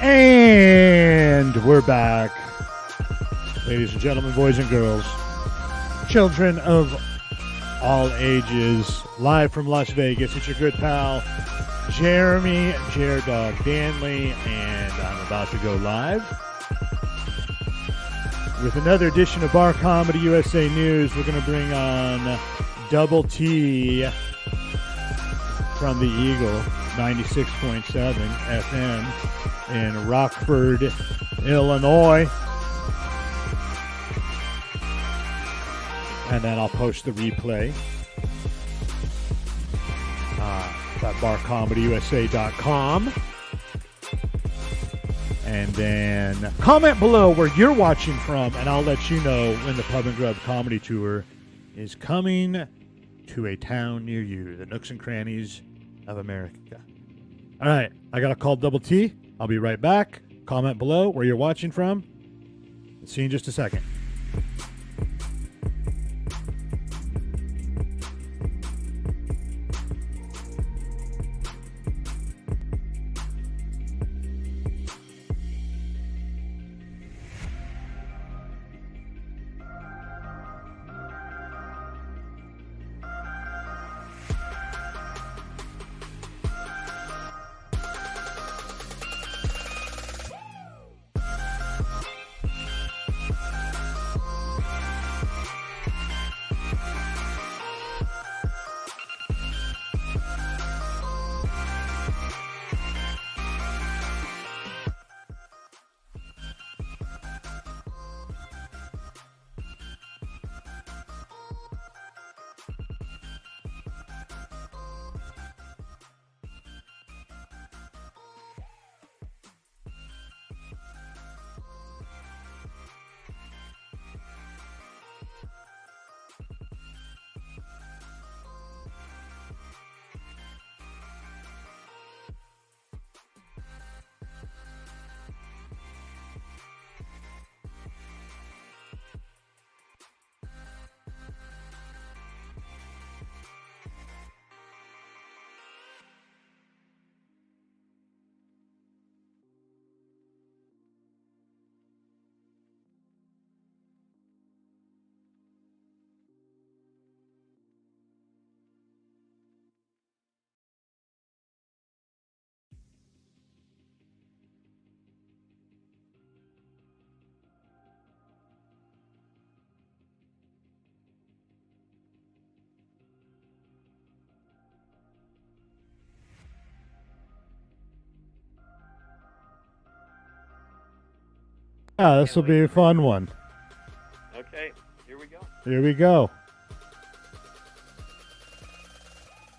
And we're back. Ladies and gentlemen, boys and girls, children of all ages, live from Las Vegas. It's your good pal, Jeremy Dog Danley, and I'm about to go live with another edition of Bar Comedy USA News. We're going to bring on Double T from the Eagle, 96.7 FM in Rockford, Illinois. And then I'll post the replay at barcomedyusa.com. And then comment below where you're watching from, and I'll let you know when the Pub and Grub Comedy Tour is coming to a town near you, the nooks and crannies of America. All right, I got to call Double T. I'll be right back. Comment below where you're watching from. See you in just a second. This will be a fun one. Okay, here we go. Here we go.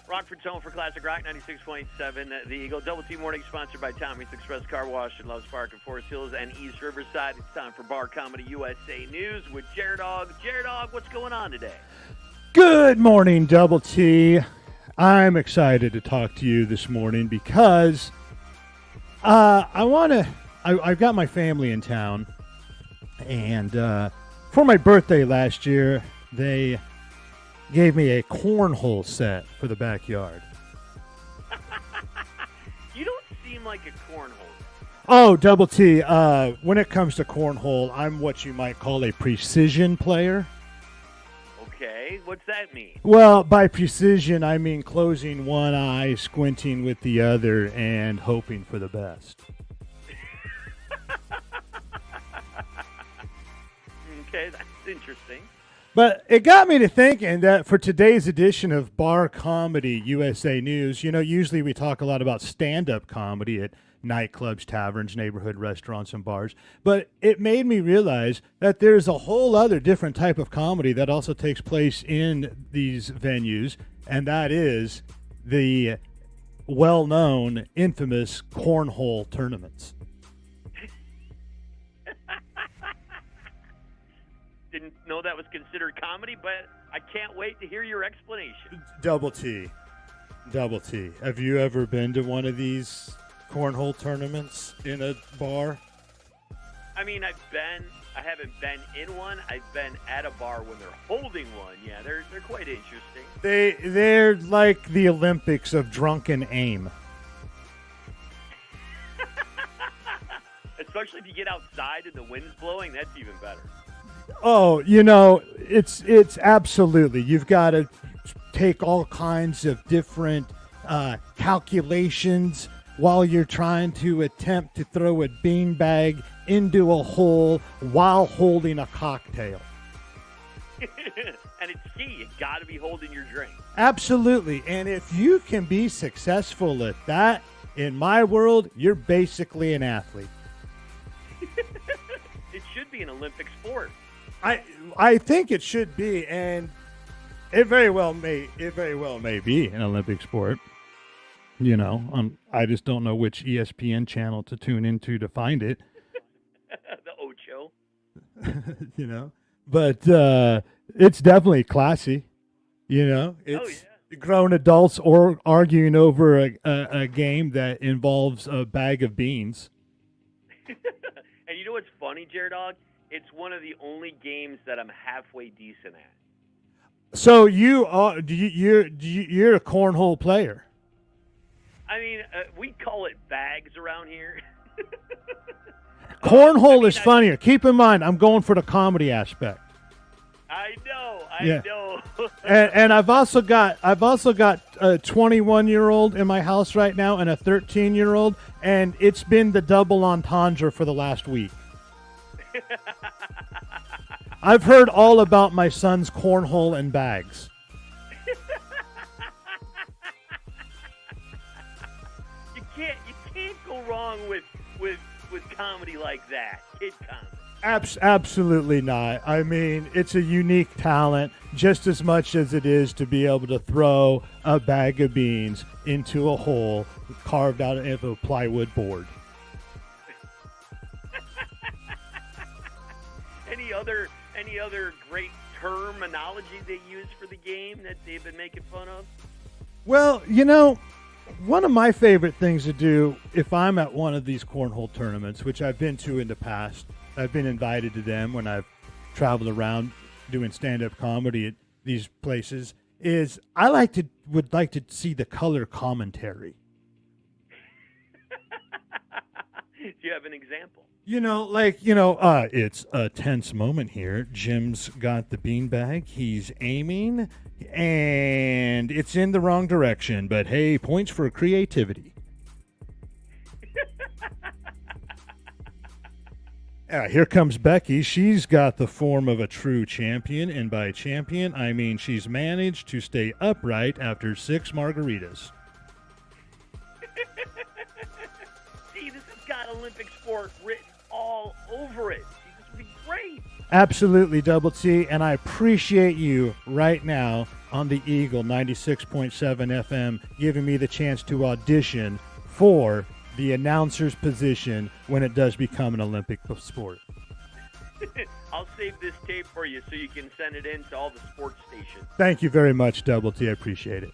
Rockford's home for classic rock, 96.7 The Eagle. Double T Morning, sponsored by Tommy's Express Car Wash in Loves Park and Forest Hills and East Riverside. It's time for Bar Comedy USA News with Jared Dog. Jared Dog, what's going on today? Good morning, Double T. I'm excited to talk to you this morning because I've got my family in town, and for my birthday last year, they gave me a cornhole set for the backyard. You don't seem like a cornhole. Oh, Double T, when it comes to cornhole, I'm what you might call a precision player. Okay, what's that mean? Well, by precision, I mean closing one eye, squinting with the other, and hoping for the best. Okay, that's interesting. But it got me to thinking that for today's edition of Bar Comedy USA News, usually we talk a lot about stand-up comedy at nightclubs, taverns, neighborhood restaurants, and bars. But it made me realize that there's a whole other different type of comedy that also takes place in these venues, and that is the well-known, infamous cornhole tournaments. Didn't know that was considered comedy, but I can't wait to hear your explanation. Double T. Have you ever been to one of these cornhole tournaments in a bar? I mean, I haven't been in one. I've been at a bar when they're holding one. Yeah, they're quite interesting. They're like the Olympics of drunken aim. especially if you get outside and the wind's blowing, that's even better. Oh, it's absolutely. You've got to take all kinds of different calculations while you're trying to attempt to throw a beanbag into a hole while holding a cocktail. And it's key. You got to be holding your drink. Absolutely. And if you can be successful at that, in my world, you're basically an athlete. It should be an Olympic sport. I think it should be, and it very well may be an Olympic sport. I just don't know which ESPN channel to tune into to find it. The Ocho. But it's definitely classy. It's grown adults or arguing over a game that involves a bag of beans. And you know what's funny, Jared-Dog? It's one of the only games that I'm halfway decent at. So you're a cornhole player. I mean, we call it bags around here. Cornhole is funnier. Keep in mind, I'm going for the comedy aspect. I know. And I've also got a 21-year-old in my house right now and a 13-year-old, and it's been the double entendre for the last week. I've heard all about my son's cornhole and bags. You can't go wrong with comedy like that. Kid comedy. Absolutely not. I mean, it's a unique talent just as much as it is to be able to throw a bag of beans into a hole carved out of a plywood board. Any other great terminology they use for the game that they've been making fun of? Well, one of my favorite things to do if I'm at one of these cornhole tournaments, which I've been to in the past, I've been invited to them when I've traveled around doing stand-up comedy at these places, is I would like to see the color commentary. Do you have an example? It's a tense moment here. Jim's got the beanbag. He's aiming, and it's in the wrong direction. But, hey, points for creativity. Here comes Becky. She's got the form of a true champion, and by champion, I mean she's managed to stay upright after 6 margaritas. See, this has got Olympic sport written all over it. See, this would be great. Absolutely, Double T, and I appreciate you right now on the Eagle 96.7 FM giving me the chance to audition for the announcer's position when it does become an Olympic sport. I'll save this tape for you so you can send it in to all the sports stations. Thank you very much, Double T. I appreciate it.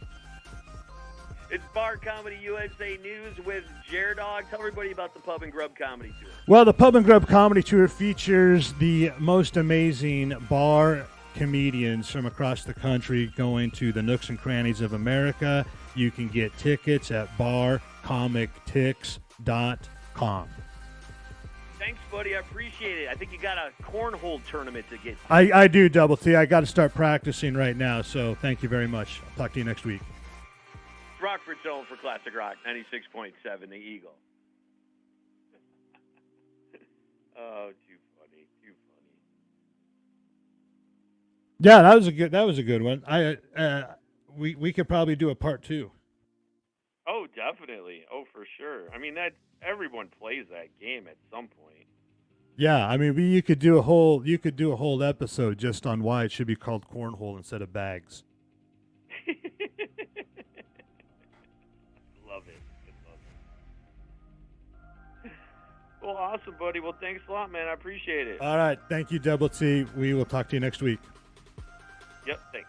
It's Bar Comedy USA News with Jared-Dog. Tell everybody about the Pub and Grub Comedy Tour. Well, the Pub and Grub Comedy Tour features the most amazing bar comedians from across the country going to the nooks and crannies of America. You can get tickets at barcomictix.com. Thanks, buddy. I appreciate it. I think you got a cornhole tournament to get to. I do, Double T. I got to start practicing right now, so thank you very much. I'll talk to you next week. Rockford's home for Classic Rock, 96.7, The Eagle. Oh, too funny. Yeah, that was a good one. We could probably do a part 2. Oh, definitely. Oh, for sure. I mean, that everyone plays that game at some point. Yeah, I mean, you could do a whole episode just on why it should be called cornhole instead of bags. Love it. Well, awesome, buddy. Well, thanks a lot, man. I appreciate it. All right. Thank you, Double T. We will talk to you next week. Yep, thanks.